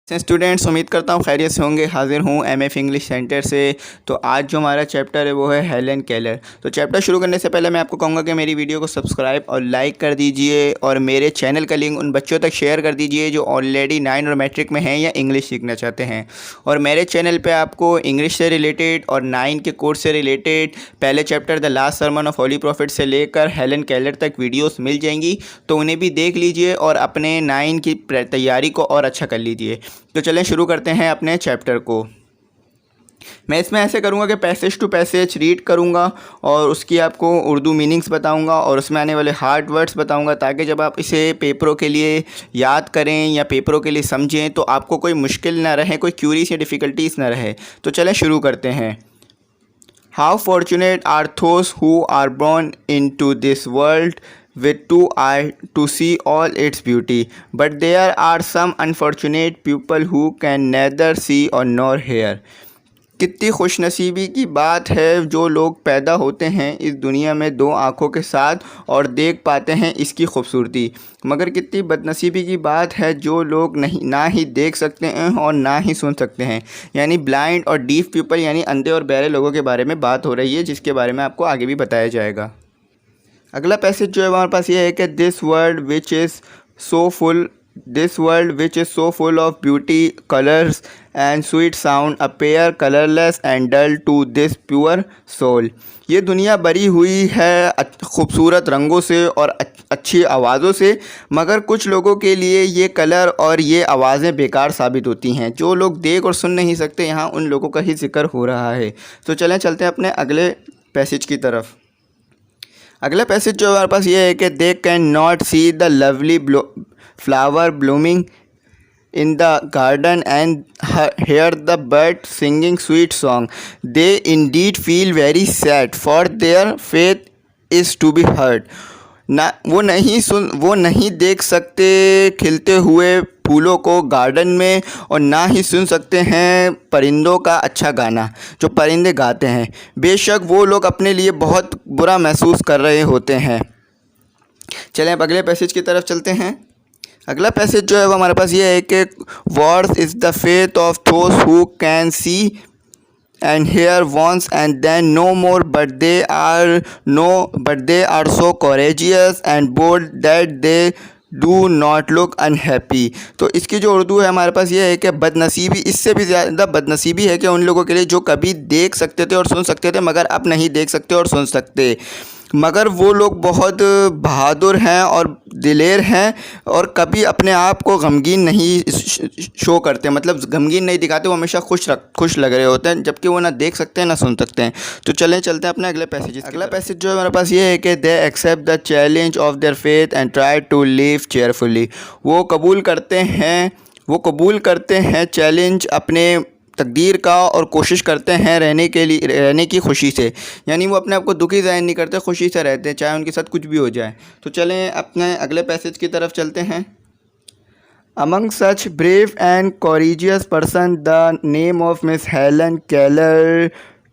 Students, उम्मीद करता हूँ खैरियत से होंगे। हाजिर हूँ एमएफ इंग्लिश सेंटर से। तो आज जो हमारा चैप्टर है वो है हेलन केलर। तो चैप्टर शुरू करने से पहले मैं आपको कहूँगा कि मेरी वीडियो को सब्सक्राइब और लाइक कर दीजिए और मेरे चैनल का लिंक उन बच्चों तक शेयर कर दीजिए जो ऑलरेडी 9 और मैट्रिक में हैं या इंग्लिश सीखना चाहते हैं। और मेरे चैनल पर आपको इंग्लिश से रिलेटेड और 9 के कोर्स से रिलेटेड पहले chapter the last sermon of holy prophet से लेकर हेलन केलर तक वीडियोज़ मिल जाएंगी, तो उन्हें भी देख लीजिए और अपने 9 की तैयारी को और अच्छा कर लीजिए। तो चलें शुरू करते हैं अपने चैप्टर को। मैं इसमें ऐसे करूँगा कि पैसेज टू पैसेज रीड करूँगा और उसकी आपको उर्दू मीनिंग्स बताऊँगा और उसमें आने वाले हार्ड वर्ड्स बताऊँगा, ताकि जब आप इसे पेपरों के लिए याद करें या पेपरों के लिए समझें तो आपको कोई मुश्किल ना रहे, कोई क्यूरीज या डिफ़िकल्टीज ना रहे। तो चलें शुरू करते हैं। How fortunate are those who are born into this world with two eyes to see all its beauty, but there are some unfortunate people who can neither see or nor hear। कितनी खुशनसीबी की बात है जो लोग पैदा होते हैं इस दुनिया में दो आँखों के साथ और देख पाते हैं इसकी खूबसूरती, मगर कितनी बदनसीबी की बात है जो लोग ना ही देख सकते हैं और ना ही सुन सकते हैं। यानी ब्लाइंड और डीफ पीपल यानी अंधे और बहरे लोगों के बारे में बात हो रही है, जिसके बारे में आपको आगे भी बताया जाएगा। अगला पैसेज जो है हमारे पास ये है कि this world which is so full of beauty, colours and sweet sound appear colourless and dull to this pure soul. ये दुनिया भरी हुई है खूबसूरत रंगों से और अच्छी आवाज़ों से, मगर कुछ लोगों के लिए ये कलर और ये आवाज़ें बेकार साबित होती हैं। जो लोग देख और सुन नहीं सकते, यहाँ उन लोगों का ही जिक्र हो रहा है। तो चलते हैं अपने अगले पैसेज की तरफ। अगला पैसेज जो हमारे पास ये है कि they can not see the lovely flower blooming in the garden and hear the bird singing sweet song, they indeed feel very sad for their faith is to be heard. ना वो नहीं देख सकते खिलते हुए फूलों को गार्डन में और ना ही सुन सकते हैं परिंदों का अच्छा गाना जो परिंदे गाते हैं। बेशक वो लोग अपने लिए बहुत बुरा महसूस कर रहे होते हैं। चलें अब अगले पैसेज की तरफ चलते हैं। अगला पैसेज जो है वो हमारे पास ये है कि Wars is the faith of those who can see and hear once and then no more, but they are so courageous and bold that they do not look unhappy। तो इसकी जो उर्दू है हमारे पास ये है कि बदनसीबी, इससे भी ज़्यादा बदनसीबी है कि उन लोगों के लिए जो कभी देख सकते थे और सुन सकते थे मगर अब नहीं देख सकते और सुन सकते, मगर वो लोग बहुत बहादुर हैं और दिलेर हैं और कभी अपने आप को गमगीन नहीं शो करते, मतलब गमगीन नहीं दिखाते। वो हमेशा खुश लग रहे होते हैं, जबकि वो ना देख सकते हैं ना सुन सकते हैं। तो चलते हैं अपने अगले पैसेज। अगला पैसेज जो है हमारे पास ये है कि they accept the challenge of their faith and try to live cheerfully. वो कबूल करते हैं चैलेंज अपने तकदीर का और कोशिश करते हैं रहने की खुशी से। यानी वो अपने आप को दुखी ज़ाहिर नहीं करते, खुशी से रहते हैं चाहे उनके साथ कुछ भी हो जाए। तो चलें अपने अगले पैसेज की तरफ चलते हैं। Among such brave and courageous person the name of Miss Helen Keller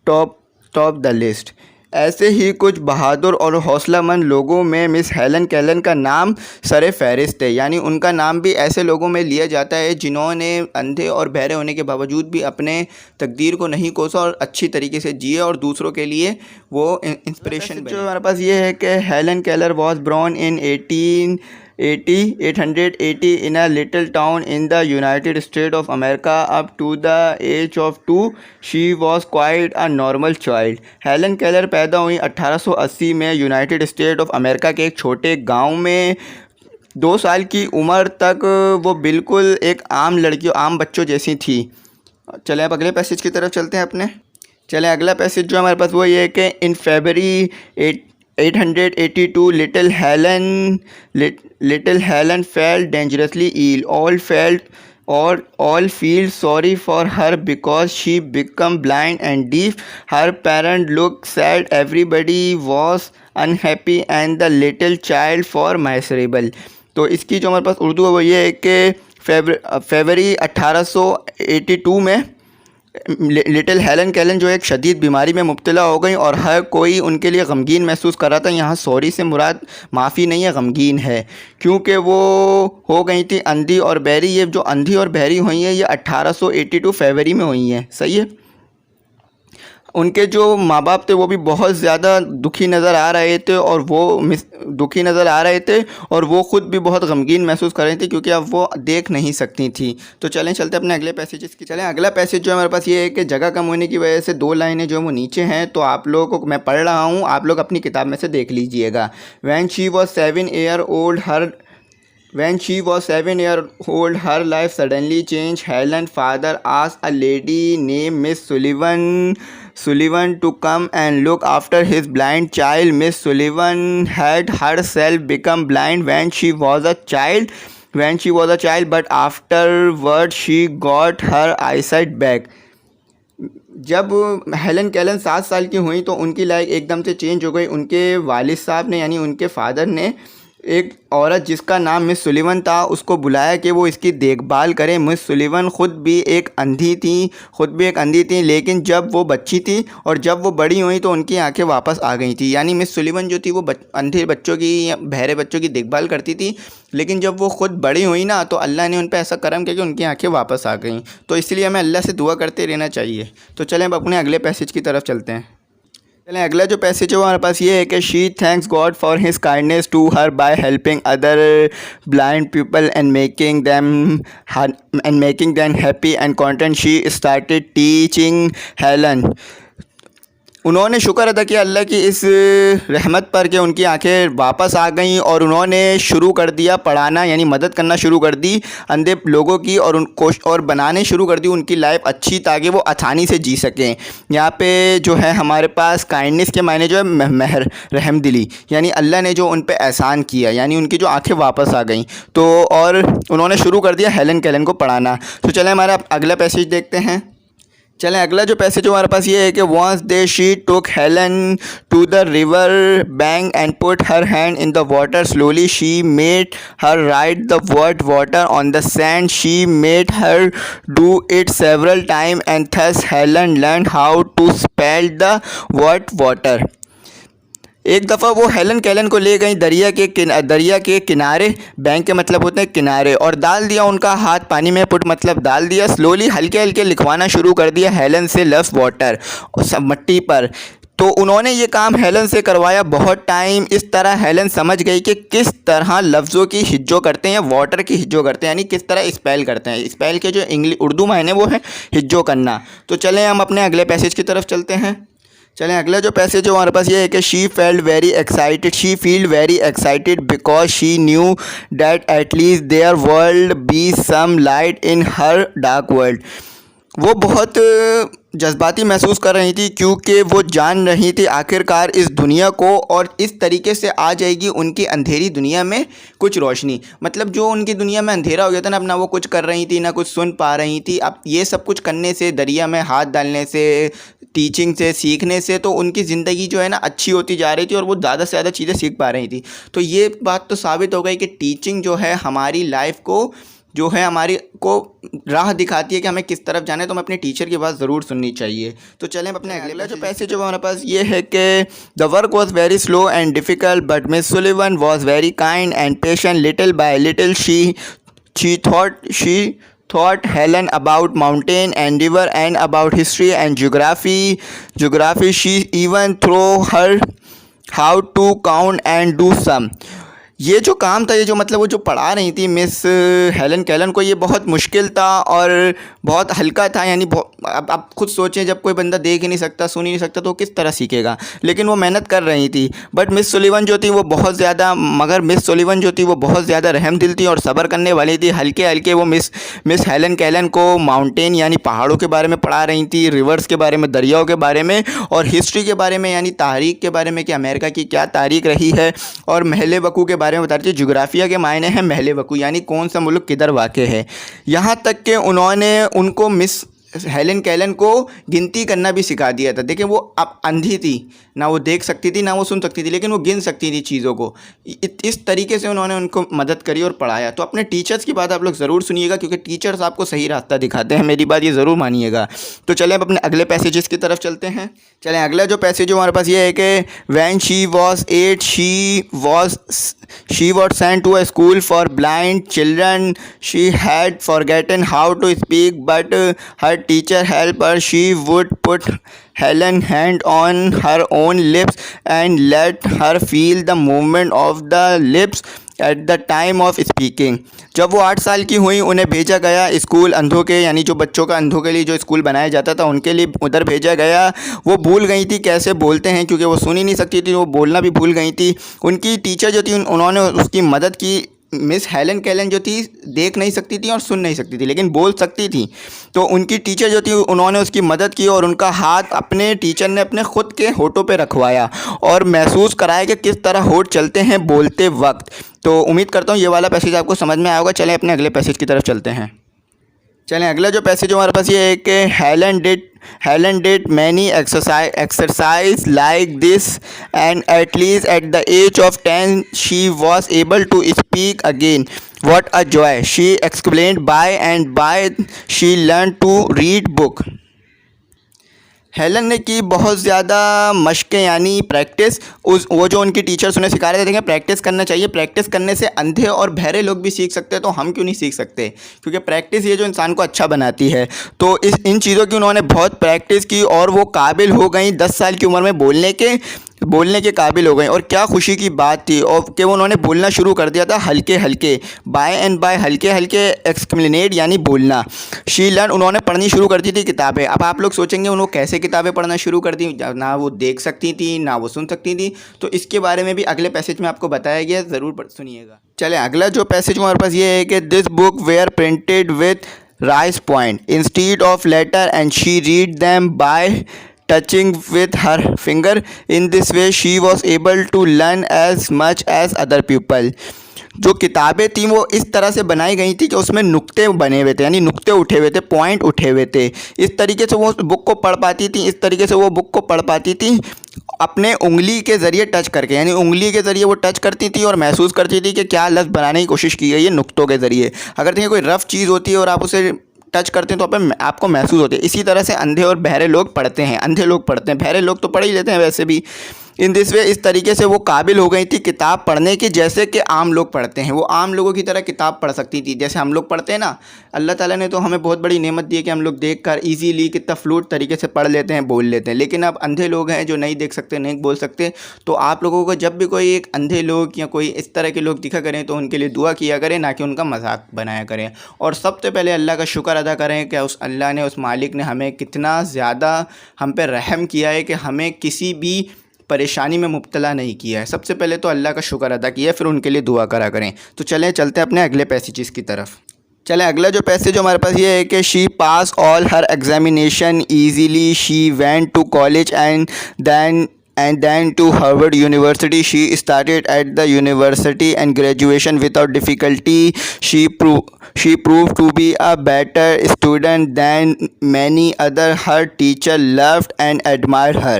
top the list. ऐसे ही कुछ बहादुर और हौसलामंद लोगों में मिस हेलन केलर का नाम सरे फहरिस्त है। यानी उनका नाम भी ऐसे लोगों में लिया जाता है जिन्होंने अंधे और बहरे होने के बावजूद भी अपने तकदीर को नहीं कोसा और अच्छी तरीके से जिए और दूसरों के लिए वो इंस्पिरेशन बने। जो हमारे पास ये है कि Helen Keller was born in 1880 in a little town in the United States of America. Up to the age of 2 she was quite a normal child। Helen Keller पैदा हुई 1880 में यूनाइटेड स्टेट ऑफ अमेरिका के एक छोटे गांव में। 2 साल की उम्र तक वो बिल्कुल एक आम लड़की, आम बच्चों जैसी थी। चलें अब अगले पैसेज की तरफ चलते हैं अपने। चलें अगला पैसेज जो हमारे पास वो ये है कि इन February 882 little Helen fell dangerously ill। All feel sorry for her because she became blind and deaf। Her parents looked sad, everybody was unhappy and the little child was miserable। तो इसकी जो हमारे पास उर्दू है वो ये है कि फरवरी 1882 में लिटिल हेलन केलन जो एक शदीद बीमारी में मुब्तला हो गई और हर कोई उनके लिए गमगीन महसूस कर रहा था। यहाँ सॉरी से मुराद माफ़ी नहीं है, गमगीन है, क्योंकि वो हो गई थी अंधी और बहरी। ये जो अंधी और बहरी हुई हैं ये 1882 फरवरी में हुई हैं, सही है। उनके जो माँ बाप थे वो भी बहुत ज़्यादा दुखी नज़र आ रहे थे और वो ख़ुद भी बहुत गमगीन महसूस कर रही थी, क्योंकि अब वो देख नहीं सकती थी। तो चलें चलते अपने अगले पैसेज की। चलें अगला पैसेज जो है हमारे पास ये है कि जगह कम होने की वजह से 2 लाइनें जो वो नीचे हैं, तो आप लोगों को मैं पढ़ रहा हूँ, आप लोग अपनी किताब में से देख लीजिएगा। When she was 7 year old, her life suddenly changed. Helen's father asked a lady named Miss Sullivan to come and look after his blind child. Miss Sullivan had herself become blind when she was a child, but afterward she got her eyesight back. जब Helen Kellen 7 साल की हुई तो उनकी life एकदम से change हो गई। उनके वालिद साहब ने यानी उनके फादर ने एक औरत जिसका नाम मिस सुलिवन था उसको बुलाया कि वो इसकी देखभाल करे। मिस सुलिवन ख़ुद भी एक अंधी थी, लेकिन जब वो बच्ची थी और जब वो बड़ी हुई तो उनकी आंखें वापस आ गई थी। यानी मिस सुलिवन जो थी वो अंधे बच्चों की या बहरे बच्चों की देखभाल करती थी, लेकिन जब वो ख़ुद बड़ी हुई ना तो अल्लाह ने उन पर ऐसा करम किया कि उनकी आंखें वापस आ गईं। तो इसलिए हमें अल्लाह से दुआ करते रहना चाहिए। तो चलें अब अपने अगले पैसेज की तरफ चलते हैं। चलें अगला जो पैसेज है वो हमारे पास ये है कि she thanks God for his kindness to her by helping other blind people and making them happy and content. She started teaching Helen. उन्होंने शुक्र अदा किया अल्लाह की इस रहमत पर कि उनकी आंखें वापस आ गईं और उन्होंने शुरू कर दिया पढ़ाना, यानी मदद करना शुरू कर दी अंधे लोगों की और बनाने शुरू कर दी उनकी लाइफ अच्छी, ताकि वो आसानी से जी सकें। यहाँ पे जो है हमारे पास काइंडनेस के मायने जो है महर रहम दिली, यानी अल्लाह ने जो उन पे एहसान किया, यानी उनकी जो आंखें वापस आ गईं। तो और उन्होंने शुरू कर दिया हेलन केलन को पढ़ाना। तो चलें हमारा अगला पैसेज देखते हैं। चलें अगला जो पैसेज हमारे पास ये है कि once they she took Helen to the river bank and put her hand in the water slowly she made her write the word water on the sand she made her do it several time and thus Helen learn how to spell the word water. एक दफ़ा वो Helen Kellen को ले गई दरिया के किनारे, bank के मतलब होते हैं किनारे, और डाल दिया उनका हाथ पानी में, पुट मतलब डाल दिया, स्लोली हल्के हल्के लिखवाना शुरू कर दिया हेलन से लफ्ज़ वाटर सब मट्टी पर। तो उन्होंने ये काम हेलन से करवाया बहुत टाइम। इस तरह हेलन समझ गई कि किस तरह लफ्ज़ों की हिज्जो करते हैं, वाटर की हिज्जो करते हैं, यानी किस तरह स्पेल करते हैं। स्पेल के जो उर्दू मायने वो है हिज्जो करना। तो चलें हम अपने अगले पैसेज की तरफ चलते हैं। चलें अगला जो पैसेज है हमारे पास ये है कि she feel very excited because she knew that at least there world be some light in her dark world. वो बहुत जज्बाती महसूस कर रही थी क्योंकि वो जान रही थी आखिरकार इस दुनिया को और इस तरीके से आ जाएगी उनकी अंधेरी दुनिया में कुछ रोशनी। मतलब जो उनकी दुनिया में अंधेरा हो गया था ना, अपना वो कुछ कर रही थी ना कुछ सुन पा रही थी। अब ये सब कुछ करने से, दरिया में हाथ डालने से, टीचिंग से, सीखने से, तो उनकी ज़िंदगी जो है ना अच्छी होती जा रही थी और वो ज़्यादा से ज़्यादा चीज़ें सीख पा रही थी। तो ये बात तो साबित हो गई कि टीचिंग जो है हमारी लाइफ को जो है हमारी को राह दिखाती है कि हमें किस तरफ जाना है। तो हमें अपने टीचर की बात ज़रूर सुननी चाहिए। तो चलें अपने अगला जो पैसेज जो हमारे पास ये है कि the work was very slow and difficult but miss Sullivan was very kind and patient. Little bye little she taught Helen about mountain and river and about history and geography. She even taught her how to count and do sum. ये जो काम था, ये जो मतलब वो जो पढ़ा रही थी मिस हेलन केलन को, ये बहुत मुश्किल था और बहुत हल्का था। यानी अब आप खुद सोचें, जब कोई बंदा देख ही नहीं सकता, सुन ही नहीं सकता, तो किस तरह सीखेगा। लेकिन वो मेहनत कर रही थी। बट मिस सुलिवन जो थी वो बहुत ज़्यादा रहमदिल थी और सब्र करने वाली थी। हल्के हल्के वो मिस हेलन केलन को माउंटेन यानी पहाड़ों के बारे में पढ़ा रही थी, रिवर्स के बारे में, दरियाओं के बारे में, और हिस्ट्री के बारे में यानी तारीख़ के बारे में कि अमेरिका की क्या तारीख़ रही है, और महल वकू के बारे में बता रही थी। जोग्राफिया के मायने हैं महल वकू, यानी कौन सा मुल्क किधर वाक़ है। यहाँ तक कि उन्होंने उनको मिस हेलन केलन को गिनती करना भी सिखा दिया था। देखिए वो अब अंधी थी, ना वो देख सकती थी ना वो सुन सकती थी, लेकिन वो गिन सकती थी चीज़ों को। इस तरीके से उन्होंने उनको मदद करी और पढ़ाया। तो अपने टीचर्स की बात आप लोग ज़रूर सुनिएगा, क्योंकि टीचर्स आपको सही रास्ता दिखाते हैं, मेरी बात ये ज़रूर मानिएगा। तो चलें अब अपने अगले पैसेजेस की तरफ चलते हैं। चलें, अगला जो पैसेज हमारे पास ये है कि when she was 8 she was sent to a school for blind children. She had forgotten how to speak, but her teacher helped her. She would put Helen's hand on her own lips and let her feel the movement of the lips at the time of speaking. जब वो 8 साल की हुई, उन्हें भेजा गया school अंधों के, यानी जो बच्चों का अंधों के लिए जो स्कूल बनाया जाता था उनके लिए उधर भेजा गया। वो भूल गई थी कैसे बोलते हैं, क्योंकि वो सुन ही नहीं सकती थी, वो बोलना भी भूल गई थी। उनकी टीचर जो थी उन्होंने उसकी मदद की। मिस हेलन केलन जो थी देख नहीं सकती थी और सुन नहीं सकती थी, लेकिन बोल सकती थी। तो उनकी टीचर जो थी उन्होंने उसकी मदद की और उनका हाथ अपने टीचर ने अपने ख़ुद के होठों पे रखवाया और महसूस कराया कि किस तरह होठ चलते हैं बोलते वक्त। तो उम्मीद करता हूँ ये वाला पैसेज आपको समझ में आया होगा। चलें अपने अगले पैसेज की तरफ चलते हैं। चलें, अगला जो पैसेज हमारे पास ये है कि Helen did many exercise like this, and at least at the age of 10 she was able to speak again. What a joy! She explained. By and by she learned to read book. Helen ने की बहुत ज़्यादा मशक़ें, यानी practice. वो जो उनकी teachers उन्हें सिखा रहे थे, देखें प्रैक्टिस करना चाहिए। प्रैक्टिस करने से अंधे और बहरे लोग भी सीख सकते हैं, तो हम क्यों नहीं सीख सकते? क्योंकि प्रैक्टिस ये जो इंसान को अच्छा बनाती है। तो इन चीज़ों की उन्होंने बहुत प्रैक्टिस की और वो काबिल हो गई 10 साल की उम्र में बोलने के काबिल हो गई। और क्या खुशी की बात थी और कि वो उन्होंने बोलना शुरू कर दिया था हल्के हल्के। बाय एंड बाय हल्के हल्के एक्सप्लेनेड यानी बोलना। शी लर्न उन्होंने पढ़नी शुरू कर दी थी किताबें। अब आप लोग सोचेंगे उन्होंने कैसे किताबें पढ़ना शुरू कर दी, ना वो देख सकती थी ना वो सुन सकती थी। तो इसके बारे में भी अगले पैसेज में आपको बताया गया, ज़रूर सुनिएगा। चले, अगला जो पैसेज हमारे पास ये है कि this book were printed with raised point instead of letter and she read them by touching with her finger. In this way she was able to learn as much as other people. जो किताबें थी वो इस तरह से बनाई गई थी कि उसमें नुक्ते बने हुए थे, यानी नुक्ते उठे हुए थे, पॉइंट उठे हुए थे। इस तरीके से वो बुक को पढ़ पाती थी, इस तरीके से वो बुक को पढ़ पाती थी अपने उंगली के ज़रिए टच करके, यानी उंगली के ज़रिए वो टच करती थी और महसूस करती थी कि क्या लफ्ज़ बनाने की कोशिश की गई है नुक्तों के ज़रिए। अगर देखिए कोई रफ़ चीज़ होती है और आप उसे टच करते हैं तो आपको महसूस होती है। इसी तरह से अंधे और बहरे लोग पढ़ते हैं, अंधे लोग पढ़ते हैं, बहरे लोग तो पढ़ ही लेते हैं वैसे भी। इन दिस वे इस तरीके से वो काबिल हो गई थी किताब पढ़ने की, जैसे कि आम लोग पढ़ते हैं। वो आम लोगों की तरह किताब पढ़ सकती थी, जैसे हम लोग पढ़ते हैं ना। अल्लाह ताला ने तो हमें बहुत बड़ी नेमत दी है कि हम लोग देखकर इजीली कितना फ्लूट तरीके से पढ़ लेते हैं, बोल लेते हैं। लेकिन अब अंधे लोग हैं जो नहीं देख सकते, नहीं बोल सकते। तो आप लोगों को जब भी कोई एक अंधे लोग या कोई इस तरह के लोग दिखा करें तो उनके लिए दुआ किया करें, ना कि उनका मजाक बनाया करें। और सबसे पहले अल्लाह का शुक्र अदा करें कि उस अल्लाह ने, उस मालिक ने हमें कितना ज़्यादा हम पे रहम किया है कि हमें किसी भी परेशानी में मुब्तला नहीं किया है। सबसे पहले तो अल्लाह का शुक्र अदा किया, फिर उनके लिए दुआ करा करें। तो चलते हैं अपने अगले पैसेज की तरफ। चलें, अगला जो पैसेज हमारे पास ये है कि she pass all her examination easily, she went to college and then to Harvard University. She started at the university and graduation without difficulty. She proved to be a better student than many other. Her teacher loved and admired her.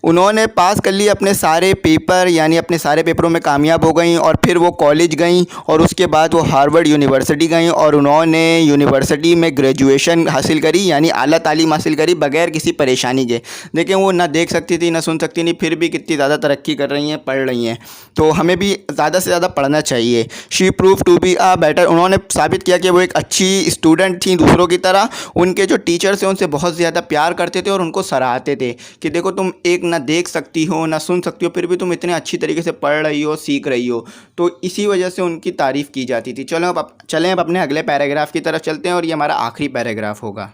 उन्होंने पास कर ली अपने सारे paper, यानी अपने सारे पेपरों में कामयाब हो गई और फिर वो कॉलेज गई और उसके बाद वो हार्वर्ड यूनिवर्सिटी गई और उन्होंने यूनिवर्सिटी में ग्रेजुएशन हासिल करी, यानी आला तालीम हासिल करी बग़ैर किसी परेशानी के। देखें वो ना देख सकती थी ना सुन सकती थी, फिर भी कितनी ज़्यादा तरक्की कर रही हैं, पढ़ रही हैं। तो हमें भी ज़्यादा से ज़्यादा पढ़ना चाहिए। She prove to be a better, उन्होंने साबित किया कि वो एक अच्छी स्टूडेंट थी दूसरों की तरह। उनके जो टीचर्स हैं उनसे बहुत ज़्यादा प्यार करते थे और उनको सराहते थे कि देखो तुम एक ना देख सकती हो ना सुन सकती हो, फिर भी तुम इतने अच्छी तरीके से पढ़ रही हो, सीख रही हो। तो इसी वजह से उनकी तारीफ़ की जाती थी। चलें अब अपने अगले पैराग्राफ की तरफ चलते हैं और ये हमारा आखिरी पैराग्राफ होगा।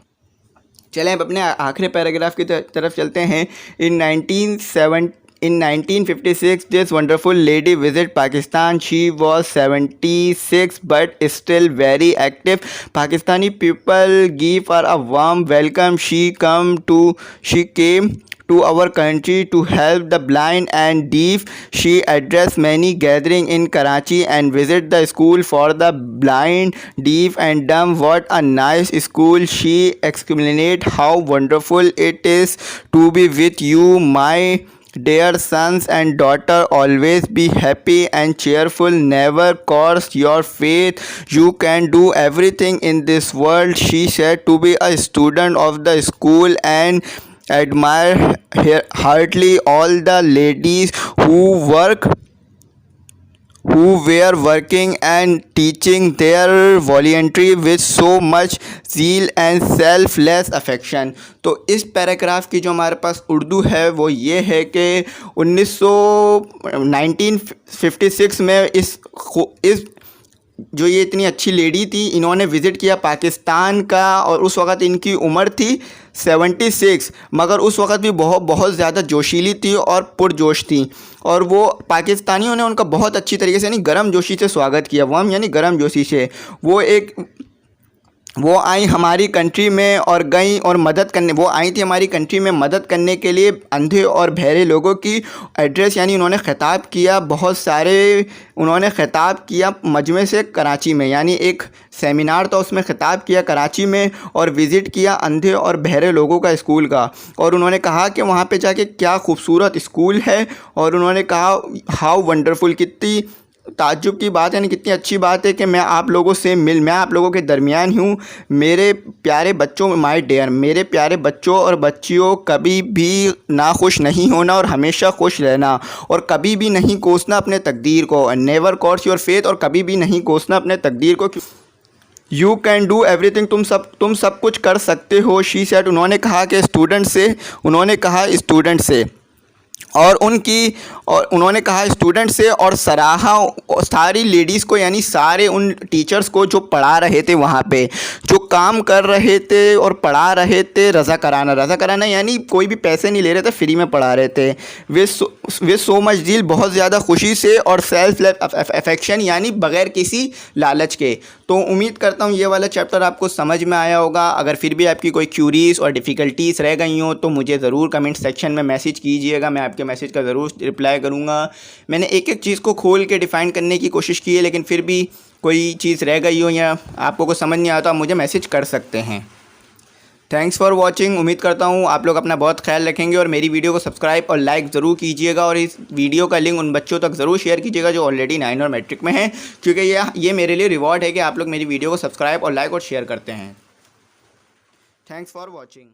चलें अब अपने आखिरी पैराग्राफ की तरफ चलते हैं। In 1956, this wonderful lady visited Pakistan. She was 76 but still very active. Pakistani people gave her a warm welcome. She came to our country to help the blind and deaf. She addressed many gatherings in Karachi and visited the school for the blind, deaf and dumb. What a nice school, she exclaimed. How wonderful it is to be with you, my dear sons and daughter. Always be happy and cheerful. Never curse your faith. You can do everything in this world. She said to be a student of the school and admire heartily all the ladies who were working and teaching their voluntary with so much zeal and selfless affection. तो इस paragraph की जो हमारे पास उर्दू है वो ये है कि 1956 में इस जो ये इतनी अच्छी लेडी थी, इन्होंने विज़िट किया पाकिस्तान का, और उस वक़्त इनकी उम्र थी 76, मगर उस वक़्त भी बहुत ज़्यादा जोशीली थी और पुरजोश थी। और वो पाकिस्तानियों ने उनका बहुत अच्छी तरीके से यानी गर्म जोशी से स्वागत किया। वाम यानी गर्म जोशी से वो आई हमारी कंट्री में और गई और मदद करने, वो आई थी हमारी कंट्री में मदद करने के लिए अंधे और बहरे लोगों की एड्रेस, यानी उन्होंने ख़िताब किया, बहुत सारे उन्होंने ख़िताब किया मजमे से कराची में, यानी एक सेमिनार था उसमें ख़िताब किया कराची में, और विज़िट किया अंधे और बहरे लोगों का स्कूल का। और उन्होंने कहा कि वहाँ पे जाके क्या खूबसूरत स्कूल है, और उन्होंने कहा हाउ वंडरफुल, कितनी ताज्जुब की बात है, यानी कितनी अच्छी बात है कि मैं आप लोगों के दरमियान हूँ। मेरे प्यारे बच्चों, माय डियर, मेरे प्यारे बच्चों और बच्चियों, कभी भी नाखुश नहीं होना और हमेशा खुश रहना, और कभी भी नहीं कोसना अपने तकदीर को। नेवर कर्स योर फेथ, और कभी भी नहीं कोसना अपने तकदीर को। यू कैन डू एवरीथिंग, तुम सब कुछ कर सकते हो। शी सेड, उन्होंने कहा स्टूडेंट से और उन्होंने कहा स्टूडेंट से, और सराहा सारी लेडीज़ को, यानी सारे उन टीचर्स को जो पढ़ा रहे थे, वहाँ पे जो काम कर रहे थे और पढ़ा रहे थे। रज़ा कराना यानी कोई भी पैसे नहीं ले रहे थे, फ्री में पढ़ा रहे थे। वे सो मच दिल, बहुत ज़्यादा खुशी से, और सेल्फ अफेक्शन यानी बग़ैर किसी लालच के। तो उम्मीद करता हूँ ये वाला चैप्टर आपको समझ में आया होगा। अगर फिर भी आपकी कोई क्यूरीज़ और डिफ़िकल्टीज़ रह गई हो तो मुझे ज़रूर कमेंट सेक्शन में मैसेज कीजिएगा, मैं आपके मैसेज का ज़रूर रिप्लाई करूँगा। मैंने एक चीज़ को खोल के डिफ़ाइन करने की कोशिश की है, लेकिन फिर भी कोई चीज़ रह गई हो या आपको कुछ समझ नहीं आया तो आप मुझे मैसेज कर सकते हैं। Thanks for watching. उम्मीद करता हूँ आप लोग अपना बहुत ख्याल रखेंगे, और मेरी वीडियो को सब्सक्राइब और लाइक ज़रूर कीजिएगा, और इस वीडियो का लिंक उन बच्चों तक ज़रूर शेयर कीजिएगा जो ऑलरेडी 9 और मैट्रिक में हैं, क्योंकि ये मेरे लिए रिवॉर्ड है कि आप लोग मेरी वीडियो को सब्सक्राइब और लाइक और शेयर करते हैं। Thanks for watching.